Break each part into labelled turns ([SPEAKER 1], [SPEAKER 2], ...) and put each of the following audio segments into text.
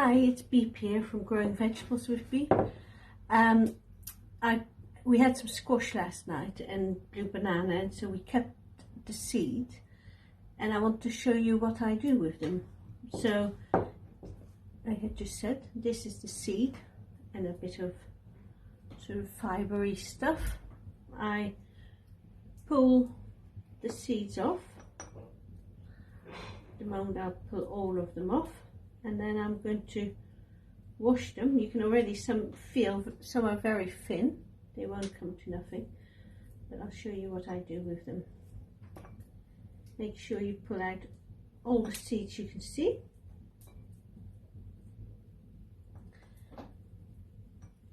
[SPEAKER 1] Hi, it's Beep here from Growing Vegetables with Beep. We had some squash last night and blue banana, and so we kept the seed, and I want to show you what I do with them. So I had just said this is the seed and a bit of sort of fibery stuff. I pull the seeds off. The moment I'll pull all of them off, and then I'm going to wash them. You can already feel some are very thin. They won't come to nothing, but I'll show you what I do with them. Make sure you pull out all the seeds you can see.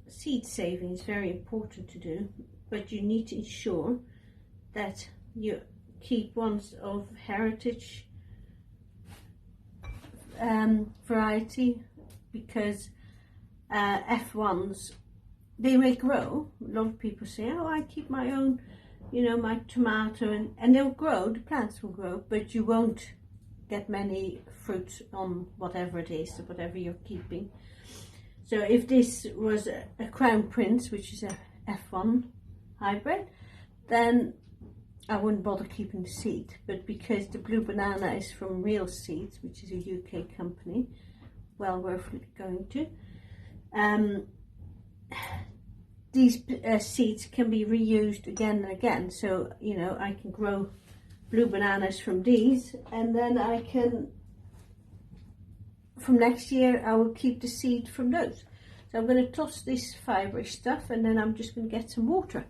[SPEAKER 1] Seed saving is very important to do, but you need to ensure that you keep ones of heritage variety, because F1s, they may grow. A lot of people say, oh, I keep my own, my tomato, and they'll grow, the plants will grow, but you won't get many fruits on whatever it is, whatever you're keeping. So if this was a Crown Prince, which is a F1 hybrid, then I wouldn't bother keeping the seed. But because the blue banana is from Real Seeds, which is a UK company, well worth going to, these seeds can be reused again and again. So, I can grow blue bananas from these, and then I can, from next year, I will keep the seed from those. So I'm going to toss this fibrous stuff, and then I'm just going to get some water.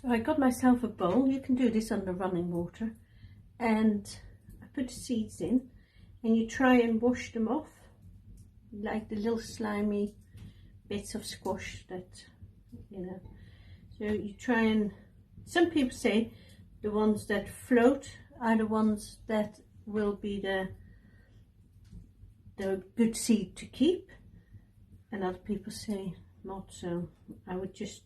[SPEAKER 1] So I got myself a bowl. You can do this under running water, and I put the seeds in, and you try and wash them off, like the little slimy bits of squash that, So you try and, some people say the ones that float are the ones that will be the good seed to keep, and other people say not. So I would just,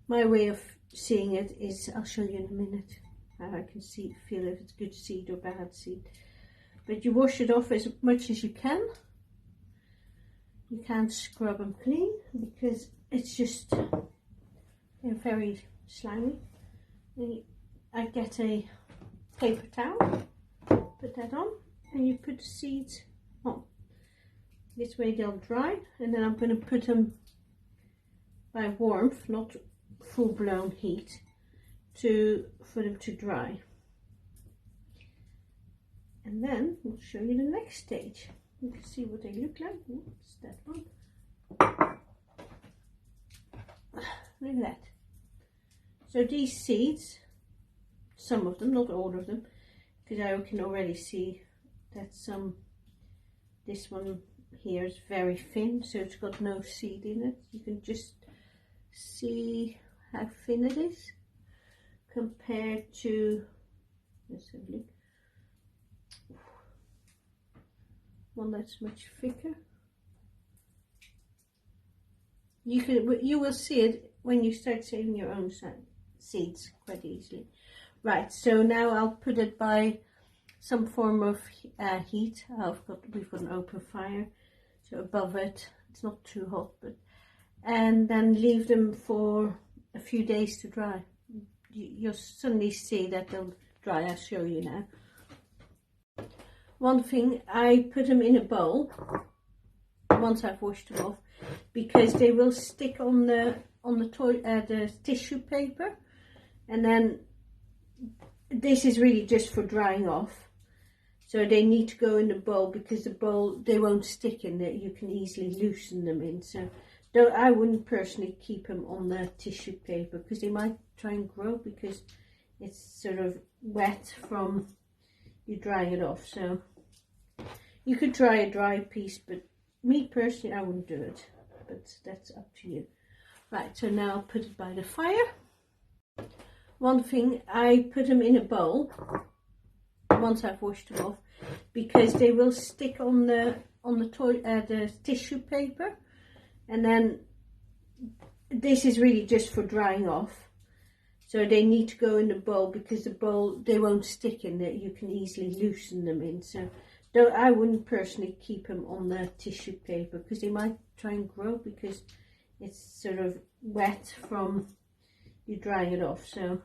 [SPEAKER 1] my way of seeing it is, I'll show you in a minute how I can feel if it's good seed or bad seed. But you wash it off as much as you can. You can't scrub them clean because it's just, they're very slimy. I get a paper towel, put that on, and you put the seeds on. This way they'll dry, and then I'm going to put them by warmth, not full-blown heat, for them to dry. And then we'll show you the next stage. You can see what they look like. What's that one? Look at that. So these seeds, some of them, not all of them, because I can already see that this one here is very thin, so it's got no seed in it. You can just see how thin it is compared to, let's have a look, one that's much thicker. You will see it when you start saving your own seeds quite easily. Right, so now I'll put it by some form of heat. We've got an open fire, so above it, it's not too hot, and then leave them for a few days to dry. You'll suddenly see that they'll dry. I'll show you now. One thing, I put them in a bowl once I've washed them off, because they will stick on the tissue paper, and then this is really just for drying off. So they need to go in the bowl, because the bowl, they won't stick in there. You can easily loosen them in. So I wouldn't personally keep them on the tissue paper, because they might try and grow, because it's sort of wet from you drying it off. So you could try a dry piece, but me personally, I wouldn't do it, but that's up to you. Right, so now I'll put it by the fire. One thing, I put them in a bowl once I've washed them off, because they will stick on the tissue paper, and then this is really just for drying off. So they need to go in the bowl, because the bowl, they won't stick in there. You can easily loosen them in. So I wouldn't personally keep them on the tissue paper, because they might try and grow, because it's sort of wet from you drying it off. So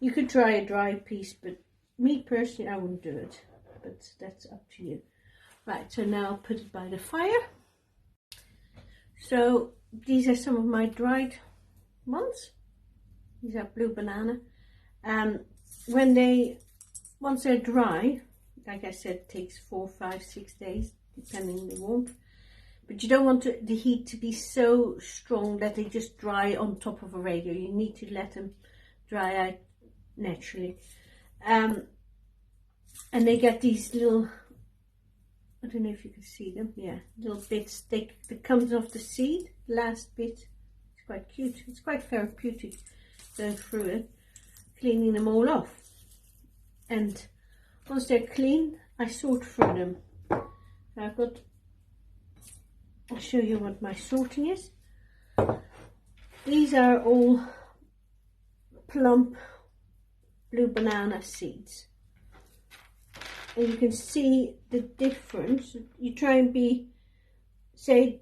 [SPEAKER 1] you could try a dry piece, but me personally, I wouldn't do it. But that's up to you. Right, so now I'll put it by the fire. So these are some of my dried ones. These are blue banana. Once they're dry, like I said, it takes 4, 5, 6 days, depending on the warmth. But you don't want the heat to be so strong that they just dry on top of a radio. You need to let them dry out naturally. And they get these little, I don't know if you can see them, yeah, little bits that comes off the seed, last bit. It's quite cute. It's quite therapeutic going through it, cleaning them all off. And once they're clean, I sort through them. I'll show you what my sorting is. These are all plump blue banana seeds. And you can see the difference. You try and say,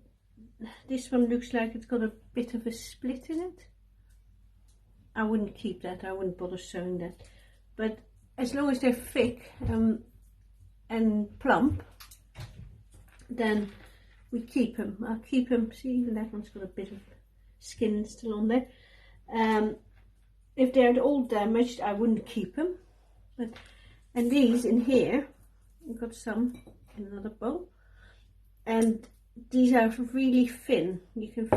[SPEAKER 1] this one looks like it's got a bit of a split in it. I wouldn't keep that. I wouldn't bother sewing that. But as long as they're thick and plump, then we keep them. I'll keep them. See, even that one's got a bit of skin still on there. If they're all damaged, I wouldn't keep them. And these in here, I've got some in another bowl, and these are really thin. You can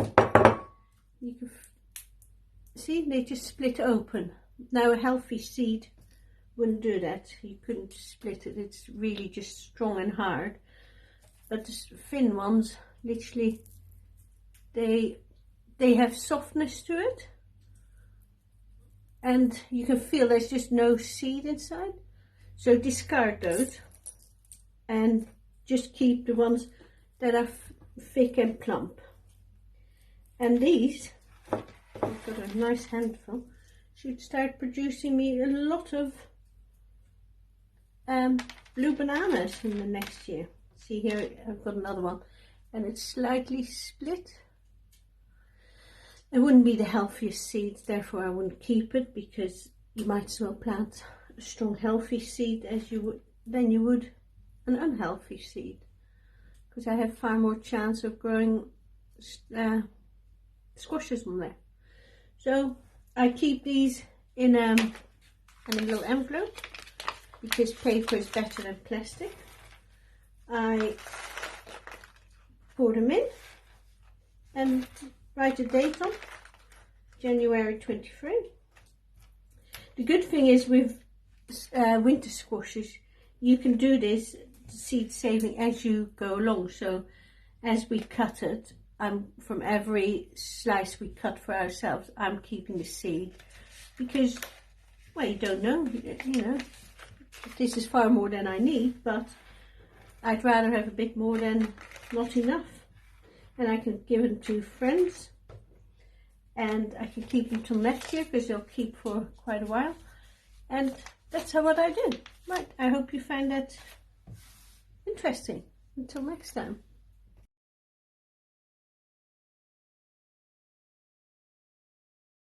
[SPEAKER 1] see they just split open. Now a healthy seed wouldn't do that. You couldn't split it. It's really just strong and hard. But the thin ones, literally, they have softness to it, and you can feel there's just no seed inside. So discard those and just keep the ones that are thick and plump. And these, I've got a nice handful, should start producing me a lot of blue bananas in the next year. See here, I've got another one, and it's slightly split. It wouldn't be the healthiest seeds, therefore I wouldn't keep it, because you might as well plant a strong healthy seed as you would an unhealthy seed, because I have far more chance of growing squashes on there. So I keep these in a little envelope, because paper is better than plastic. I pour them in and write a date on, January 23. The good thing is with winter squashes, you can do this seed saving as you go along. So as we cut it, from every slice we cut for ourselves, I'm keeping the seed, because, well, you don't know, you know, this is far more than I need, but I'd rather have a bit more than not enough. And I can give them to friends, and I can keep them till next year, because they'll keep for quite a while. And that's what I do. Right, I hope you find that interesting. Until next time.